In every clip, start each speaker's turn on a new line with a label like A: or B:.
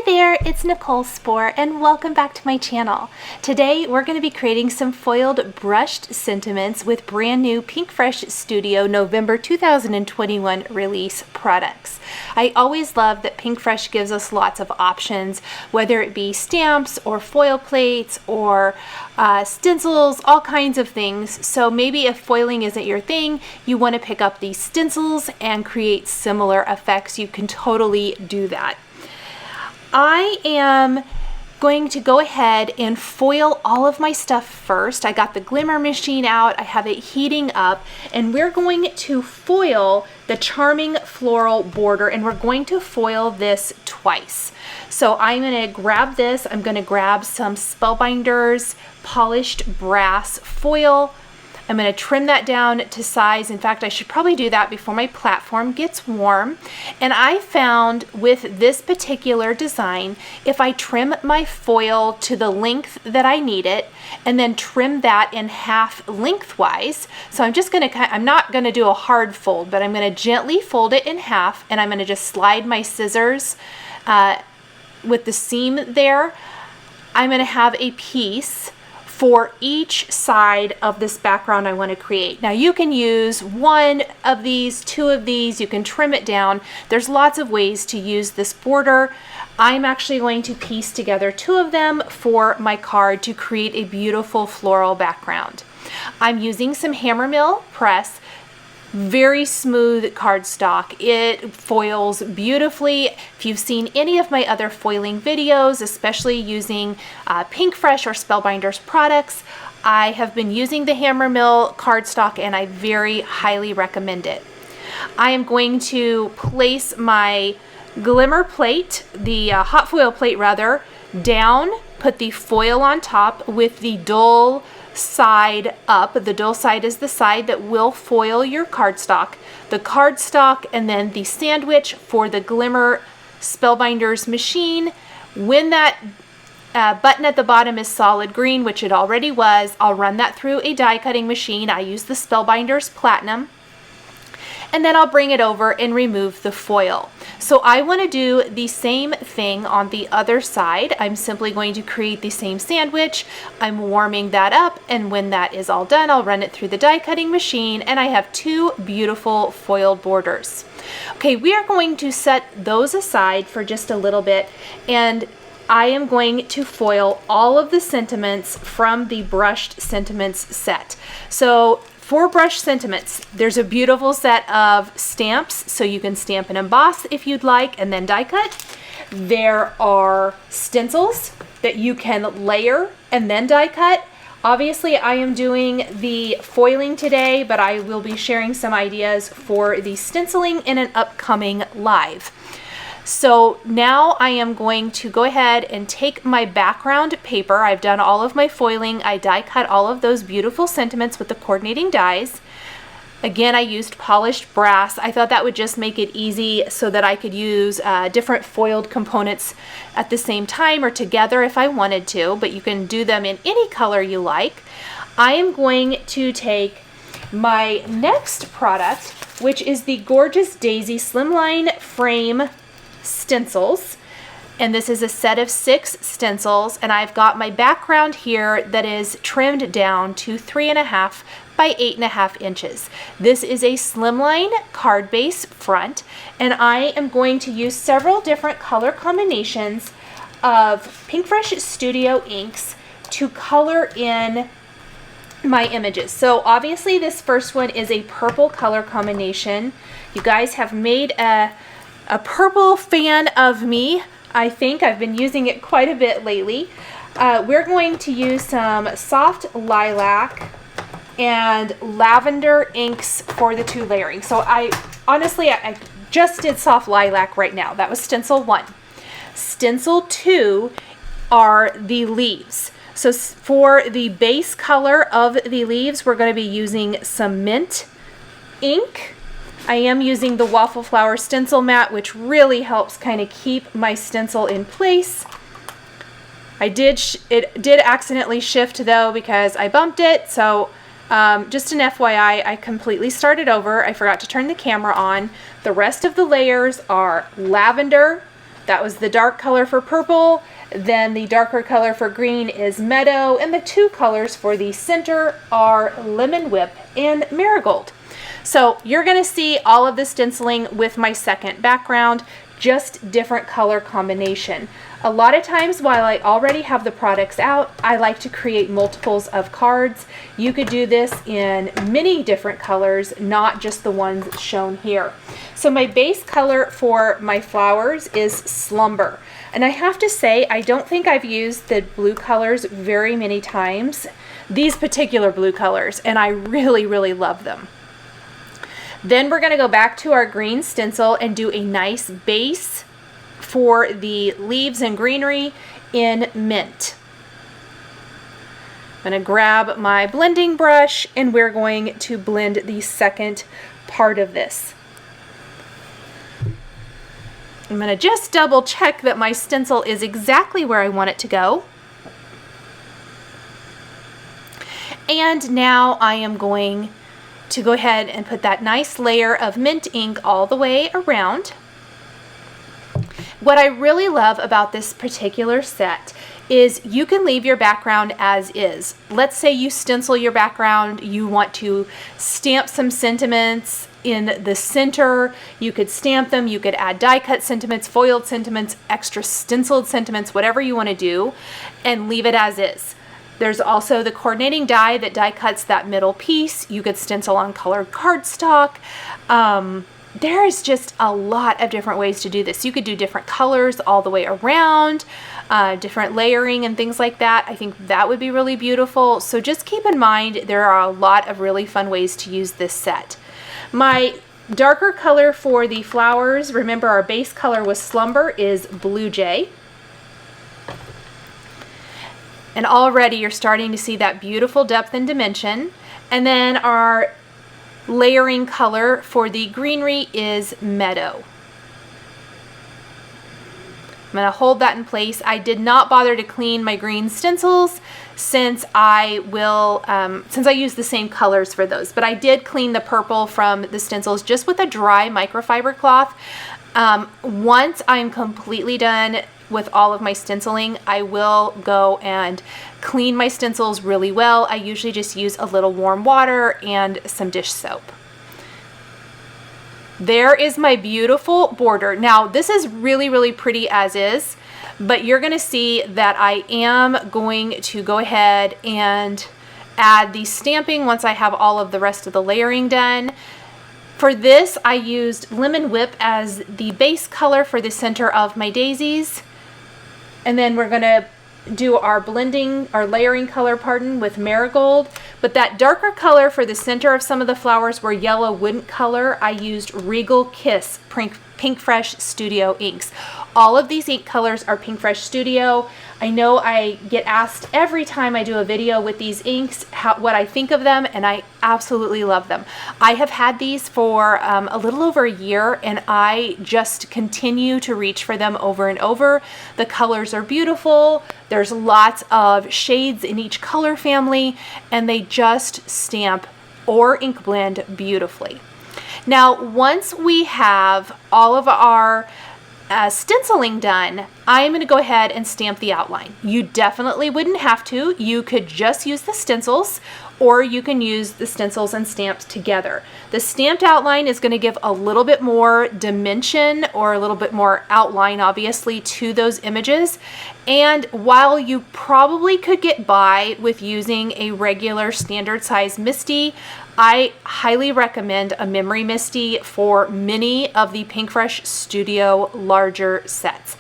A: there, it's Nicole Spohr and welcome back to my channel. Today we're going to be creating some foiled brushed sentiments with brand new Pinkfresh Studio November 2021 release products. I always love that Pinkfresh gives us lots of options, whether it be stamps or foil plates or stencils, all kinds of things. So maybe if foiling isn't your thing, you want to pick up these stencils and create similar effects, you can totally do that. I am going to go ahead and foil all of my stuff first. I got the glimmer machine out, I have it heating up, and we're going to foil the charming floral border, and we're going to foil this twice. So I'm going to grab this, I'm going to grab some Spellbinders polished brass foil. I'm going to trim that down to size. In fact, I should probably do that before my platform gets warm. And I found with this particular design, if I trim my foil to the length that I need it, and then trim that in half lengthwise. So I'm not going to do a hard fold, but I'm going to gently fold it in half, and I'm going to just slide my scissors with the seam there. I'm going to have a piece for each side of this background I want to create. Now you can use one of these, two of these, you can trim it down. There's lots of ways to use this border. I'm actually going to piece together two of them for my card to create a beautiful floral background. I'm using some hammer mill press, very smooth cardstock. It foils beautifully. If you've seen any of my other foiling videos, especially using Pinkfresh or Spellbinders products, I have been using the hammer mill cardstock and I very highly recommend it. I am going to place my glimmer plate, the hot foil plate rather, down, put the foil on top with the dull side up. The dull side is the side that will foil your cardstock. The cardstock and then the sandwich for the glimmer Spellbinders machine. When that button at the bottom is solid green, which it already was, I'll run that through a die cutting machine. I use the Spellbinders Platinum. And then I'll bring it over and remove the foil. So I want to do the same thing on the other side. I'm simply going to create the same sandwich. I'm warming that up, and when that is all done, I'll run it through the die cutting machine, and I have two beautiful foiled borders. Okay, we are going to set those aside for just a little bit, and I am going to foil all of the sentiments from the brushed sentiments set. So for brush sentiments, there's a beautiful set of stamps, so you can stamp and emboss if you'd like, and then die cut. There are stencils that you can layer and then die cut. Obviously, I am doing the foiling today, but I will be sharing some ideas for the stenciling in an upcoming live. So now I am going to go ahead and take my background paper. I've done all of my foiling. I die cut all of those beautiful sentiments with the coordinating dies. Again, I used polished brass. I thought that would just make it easy so that I could use different foiled components at the same time or together if I wanted to, but you can do them in any color you like. I am going to take my next product, which is the Gorgeous Daisy Slimline Frame Stencils, and this is a set of 6 stencils, and I've got my background here that is trimmed down to 3.5 by 8.5 inches. This is a slimline card base front, and I am going to use several different color combinations of Pinkfresh Studio inks to color in my images. So obviously this first one is a purple color combination. You guys have made a purple fan of me. I think I've been using it quite a bit lately. We're going to use some soft lilac and lavender inks for the 2 layering. So I just did soft lilac right now. That was stencil 1. Stencil 2 are the leaves. So for the base color of the leaves, we're going to be using some mint ink. I am using the Waffle Flower stencil mat, which really helps kind of keep my stencil in place. It did accidentally shift though because I bumped it, so just an FYI, I completely started over. I forgot to turn the camera on. The rest of the layers are lavender, That was the dark color for purple. Then the darker color for green is Meadow, and the two colors for the center are Lemon Whip and Marigold. So you're going to see all of the stenciling with my second background, just different color combination. A lot of times while I already have the products out, I like to create multiples of cards. You could do this in many different colors, not just the ones shown here. So my base color for my flowers is Slumber. And I have to say, I don't think I've used the blue colors very many times, these particular blue colors, and I really, really love them. Then we're going to go back to our green stencil and do a nice base for the leaves and greenery in Mint. I'm going to grab my blending brush and we're going to blend the second part of this. I'm going to just double check that my stencil is exactly where I want it to go. And now I am going to go ahead and put that nice layer of mint ink all the way around. What I really love about this particular set is you can leave your background as is. Let's say you stencil your background, you want to stamp some sentiments in the center, you could stamp them, you could add die cut sentiments, foiled sentiments, extra stenciled sentiments, whatever you want to do, and leave it as is. There's also the coordinating die that die cuts that middle piece. You could stencil on colored cardstock. There is just a lot of different ways to do this. You could do different colors all the way around, different layering and things like that. I think that would be really beautiful. So just keep in mind, there are a lot of really fun ways to use this set. My darker color for the flowers, remember our base color was Slumber, is Blue Jay. And already you're starting to see that beautiful depth and dimension. And then our layering color for the greenery is Meadow. I'm going to hold that in place. I did not bother to clean my green stencils since I use the same colors for those, but I did clean the purple from the stencils just with a dry microfiber cloth. Once I'm completely done with all of my stenciling, I will go and clean my stencils really well. I usually just use a little warm water and some dish soap. There is my beautiful border. Now this is really, really pretty as is, but you're gonna see that I am going to go ahead and add the stamping once I have all of the rest of the layering done. For this, I used Lemon Whip as the base color for the center of my daisies. And then we're gonna do our layering color, with Marigold. But that darker color for the center of some of the flowers where yellow wouldn't color, I used Regal Kiss Pinkfresh Studio inks. All of these ink colors are Pinkfresh Studio. I know I get asked every time I do a video with these inks what I think of them, and I absolutely love them. I have had these for a little over a year, and I just continue to reach for them over and over. The colors are beautiful. There's lots of shades in each color family, and they just stamp or ink blend beautifully. Now, once we have all of our stenciling done, I'm going to go ahead and stamp the outline. You definitely wouldn't have to. You could just use the stencils, or you can use the stencils and stamps together. The stamped outline is going to give a little bit more dimension, or a little bit more outline, obviously, to those images. And while you probably could get by with using a regular standard size MISTI, I highly recommend a memory MISTI for many of the Pinkfresh Studio larger sets.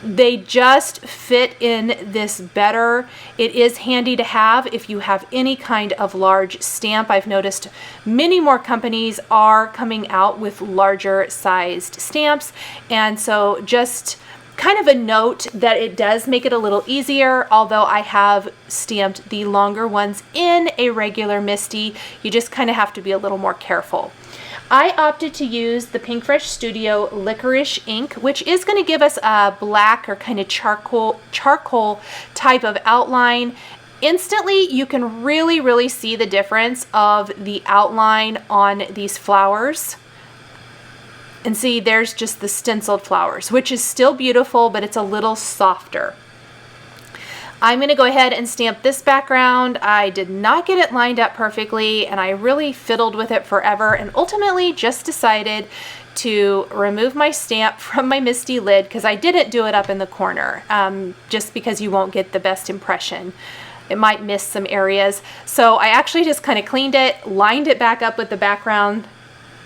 A: They just fit in this better. It is handy to have if you have any kind of large stamp. I've noticed many more companies are coming out with larger sized stamps, and so just kind of a note that it does make it a little easier. Although I have stamped the longer ones in a regular MISTI, you just kind of have to be a little more careful. I opted to use the Pinkfresh Studio Licorice ink, which is going to give us a black or kind of charcoal type of outline. Instantly, you can really see the difference of the outline on these flowers. And see, there's just the stenciled flowers, which is still beautiful, but it's a little softer. I'm going to go ahead and stamp this background. I did not get it lined up perfectly, and I really fiddled with it forever, and ultimately just decided to remove my stamp from my MISTI lid because I didn't do it up in the corner, just because you won't get the best impression. It might miss some areas. So I actually just kind of cleaned it, lined it back up with the background,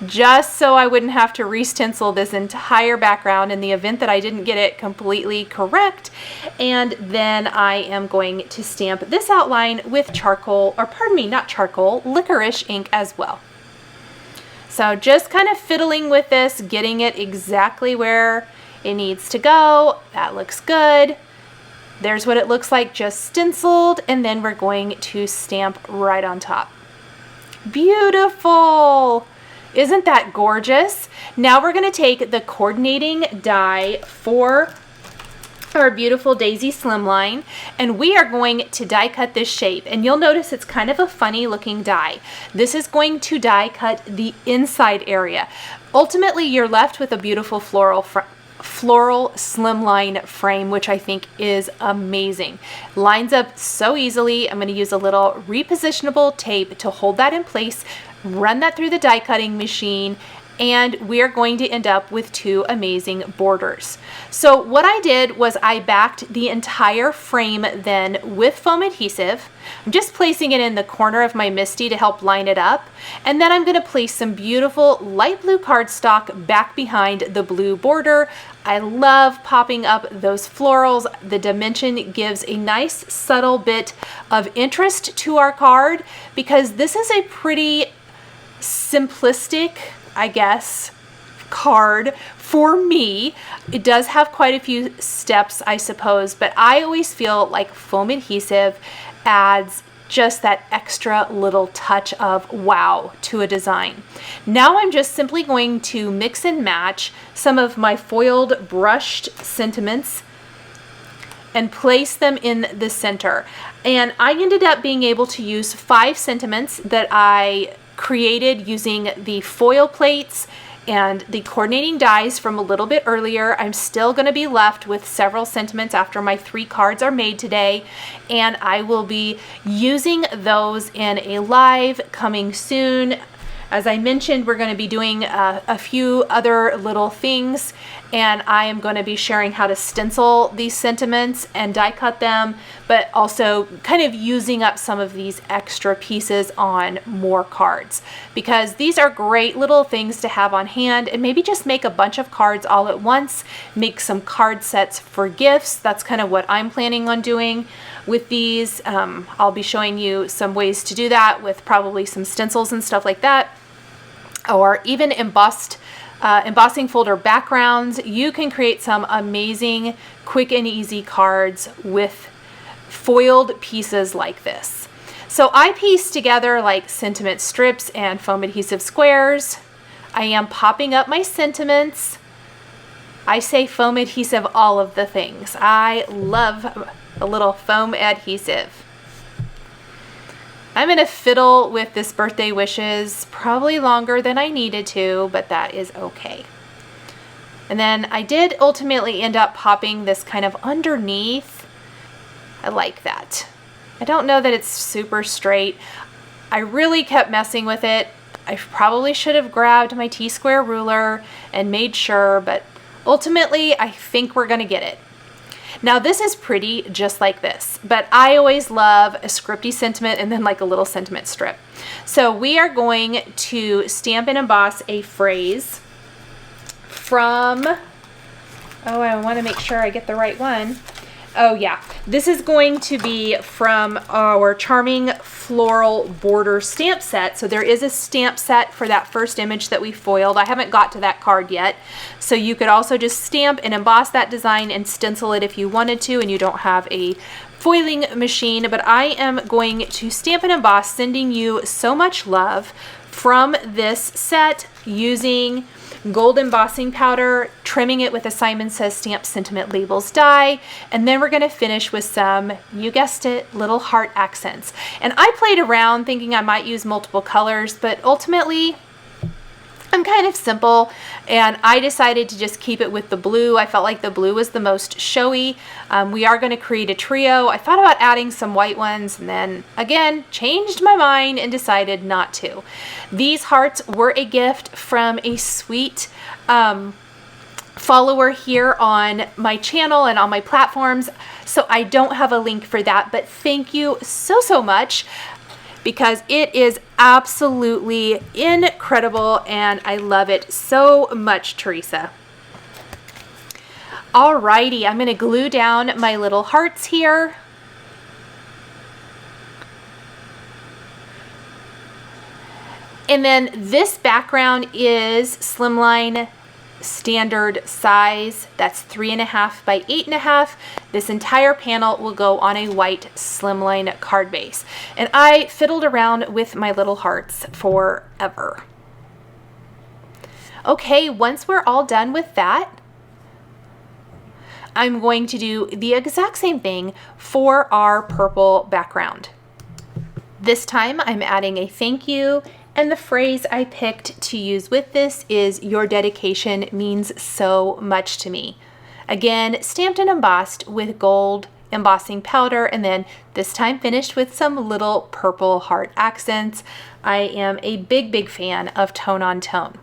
A: just so I wouldn't have to re-stencil this entire background in the event that I didn't get it completely correct. And then I am going to stamp this outline with charcoal, or pardon me, not charcoal, licorice ink as well. So just kind of fiddling with this, getting it exactly where it needs to go. That looks good. There's what it looks like just stenciled, and then we're going to stamp right on top. Beautiful! Isn't that gorgeous? Now we're going to take the coordinating die for our beautiful daisy slimline, and we are going to die cut this shape. And you'll notice it's kind of a funny looking die. This is going to die cut the inside area. Ultimately, you're left with a beautiful floral slimline frame, which I think is amazing. Lines up so easily. I'm going to use a little repositionable tape to hold that in place, run that through the die cutting machine, and we are going to end up with two amazing borders. So what I did was I backed the entire frame then with foam adhesive. I'm just placing it in the corner of my MISTI to help line it up. And then I'm going to place some beautiful light blue cardstock back behind the blue border. I love popping up those florals. The dimension gives a nice subtle bit of interest to our card because this is a pretty simplistic, I guess, card for me. It does have quite a few steps, I suppose, but I always feel like foam adhesive adds just that extra little touch of wow to a design. Now I'm just simply going to mix and match some of my foiled brushed sentiments and place them in the center. And I ended up being able to use 5 sentiments that I created using the foil plates and the coordinating dies from a little bit earlier. I'm still going to be left with several sentiments after my 3 cards are made today, and I will be using those in a live coming soon. As I mentioned, we're going to be doing a few other little things, and I am going to be sharing how to stencil these sentiments and die cut them, but also kind of using up some of these extra pieces on more cards, because these are great little things to have on hand, and maybe just make a bunch of cards all at once, make some card sets for gifts. That's kind of what I'm planning on doing with these. I'll be showing you some ways to do that with probably some stencils and stuff like that, or even embossing folder backgrounds. You can create some amazing quick and easy cards with foiled pieces like this. So I pieced together like sentiment strips and foam adhesive squares. I am popping up my sentiments. I say foam adhesive all of the things. I love a little foam adhesive. I'm going to fiddle with this birthday wishes probably longer than I needed to, but that is okay. And then I did ultimately end up popping this kind of underneath. I like that. I don't know that it's super straight. I really kept messing with it. I probably should have grabbed my T-square ruler and made sure, but ultimately I think we're going to get it. Now this is pretty just like this, but I always love a scripty sentiment and then like a little sentiment strip. So we are going to stamp and emboss a phrase from, oh, I want to make sure I get the right one. Oh yeah, this is going to be from our charming floral border stamp set. So there is a stamp set for that first image that we foiled. I haven't got to that card yet. So you could also just stamp and emboss that design and stencil it if you wanted to and you don't have a foiling machine. But I am going to stamp and emboss, sending you so much love from this set using gold embossing powder, trimming it with a Simon Says Stamp Sentiment Labels die, and then we're going to finish with some, you guessed it, little heart accents. And I played around thinking I might use multiple colors, but ultimately I'm kind of simple, and I decided to just keep it with the blue. I felt like the blue was the most showy. We are going to create a trio. I thought about adding some white ones, and then again changed my mind and decided not to. These hearts were a gift from a sweet follower here on my channel and on my platforms, so I don't have a link for that, but thank you so much, because it is absolutely incredible and I love it so much, Teresa. Alrighty, I'm going to glue down my little hearts here. And then this background is Slimline standard size. That's 3.5 by 8.5. This entire panel will go on a white Slimline card base. And I fiddled around with my little hearts forever. Okay, once we're all done with that, I'm going to do the exact same thing for our purple background. This time I'm adding a thank you. And the phrase I picked to use with this is, "Your dedication means so much to me." Again, stamped and embossed with gold embossing powder, and then this time finished with some little purple heart accents. I am a big fan of tone on tone.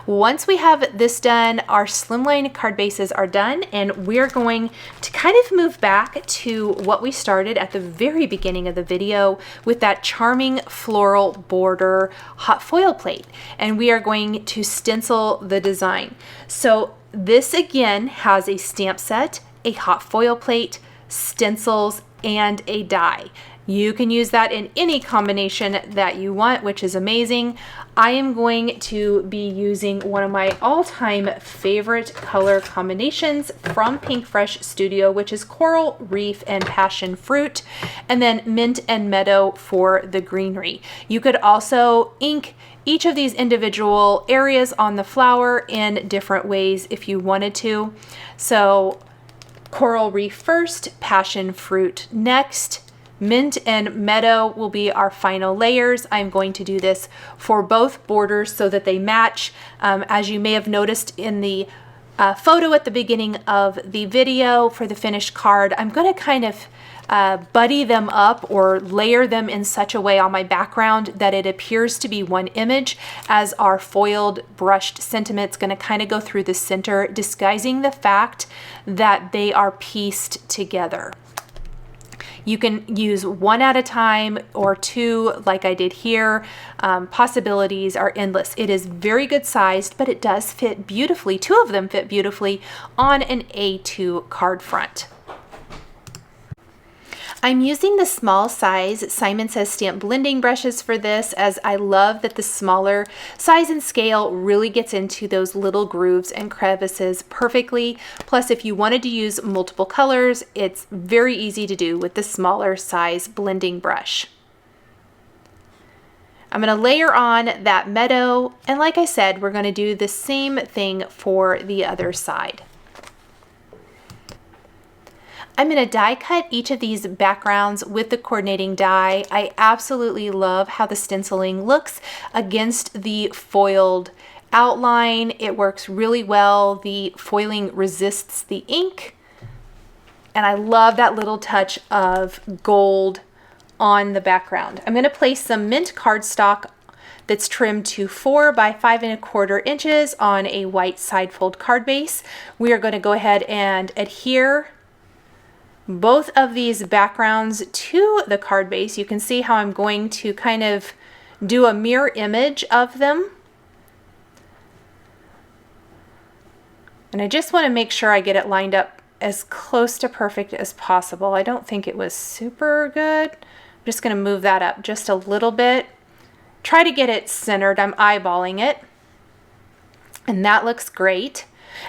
A: Once we have this done, our Slimline card bases are done, and we're going to kind of move back to what we started at the very beginning of the video with that charming floral border hot foil plate, and we are going to stencil the design. So this again has a stamp set, a hot foil plate, stencils, and a die. You can use that in any combination that you want, which is amazing. I am going to be using one of my all-time favorite color combinations from Pinkfresh Studio, which is Coral, Reef, and Passion Fruit, and then Mint and Meadow for the greenery. You could also ink each of these individual areas on the flower in different ways if you wanted to. So Coral Reef first, Passion Fruit next, Mint and Meadow will be our final layers. I'm going to do this for both borders so that they match. As you may have noticed in the photo at the beginning of the video for the finished card, I'm going to kind of buddy them up or layer them in such a way on my background that it appears to be one image, as our foiled brushed sentiment's going to kind of go through the center, disguising the fact that they are pieced together. You can use one at a time or two like I did here. Possibilities are endless. It is very good sized, but it does fit beautifully. Two of them fit beautifully on an A2 card front. I'm using the small size Simon Says Stamp blending brushes for this, as I love that the smaller size and scale really gets into those little grooves and crevices perfectly. Plus, if you wanted to use multiple colors, it's very easy to do with the smaller size blending brush. I'm going to layer on that meadow, and like I said, we're going to do the same thing for the other side. I'm going to die cut each of these backgrounds with the coordinating die. I absolutely love how the stenciling looks against the foiled outline. It works really well. The foiling resists the ink. And I love that little touch of gold on the background. I'm going to place some mint cardstock that's trimmed to 4 by 5¼ inches on a white side fold card base. We are going to go ahead and adhere both of these backgrounds to the card base. You can see how I'm going to kind of do a mirror image of them. And I just want to make sure I get it lined up as close to perfect as possible. I don't think it was super good. I'm just going to move that up just a little bit. Try to get it centered. I'm eyeballing it. And that looks great.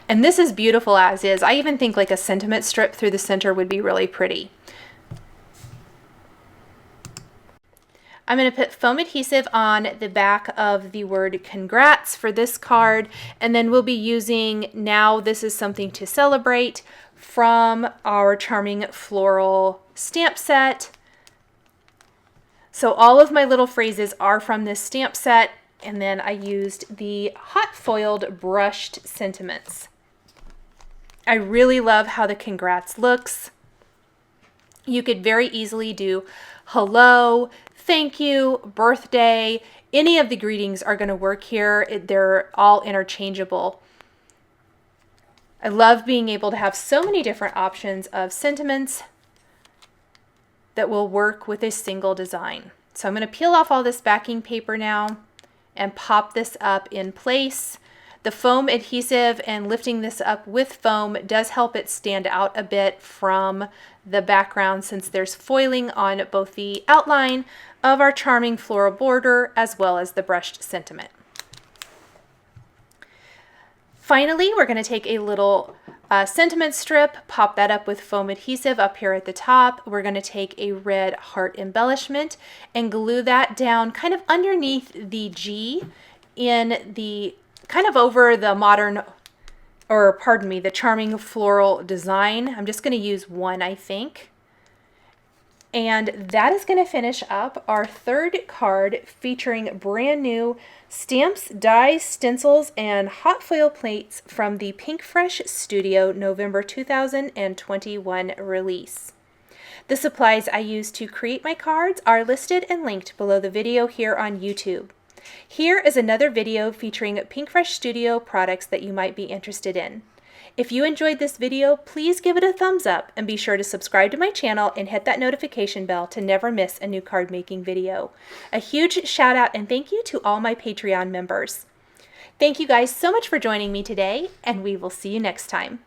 A: And this is beautiful as is. I even think like a sentiment strip through the center would be really pretty. I'm going to put foam adhesive on the back of the word congrats for this card, and then we'll be using Now This Is Something to Celebrate from our charming floral stamp set. So all of my little phrases are from this stamp set. And then I used the hot foiled brushed sentiments. I really love how the congrats looks. You could very easily do hello, thank you, birthday. Any of the greetings are going to work here. They're all interchangeable. I love being able to have so many different options of sentiments that will work with a single design. So I'm going to peel off all this backing paper now and pop this up in place. The foam adhesive and lifting this up with foam does help it stand out a bit from the background, since there's foiling on both the outline of our charming floral border as well as the brushed sentiment. Finally, we're going to take a little sentiment strip, pop that up with foam adhesive up here at the top. We're going to take a red heart embellishment and glue that down kind of underneath the G in the kind of over the modern, or pardon me, the charming floral design. I'm just going to use one, I think. And that is going to finish up our third card featuring brand new stamps, dies, stencils, and hot foil plates from the Pinkfresh Studio November 2021 release. The supplies I used to create my cards are listed and linked below the video here on YouTube. Here is another video featuring Pinkfresh Studio products that you might be interested in. If you enjoyed this video, please give it a thumbs up and be sure to subscribe to my channel and hit that notification bell to never miss a new card making video. A huge shout out and thank you to all my Patreon members. Thank you guys so much for joining me today, and we will see you next time.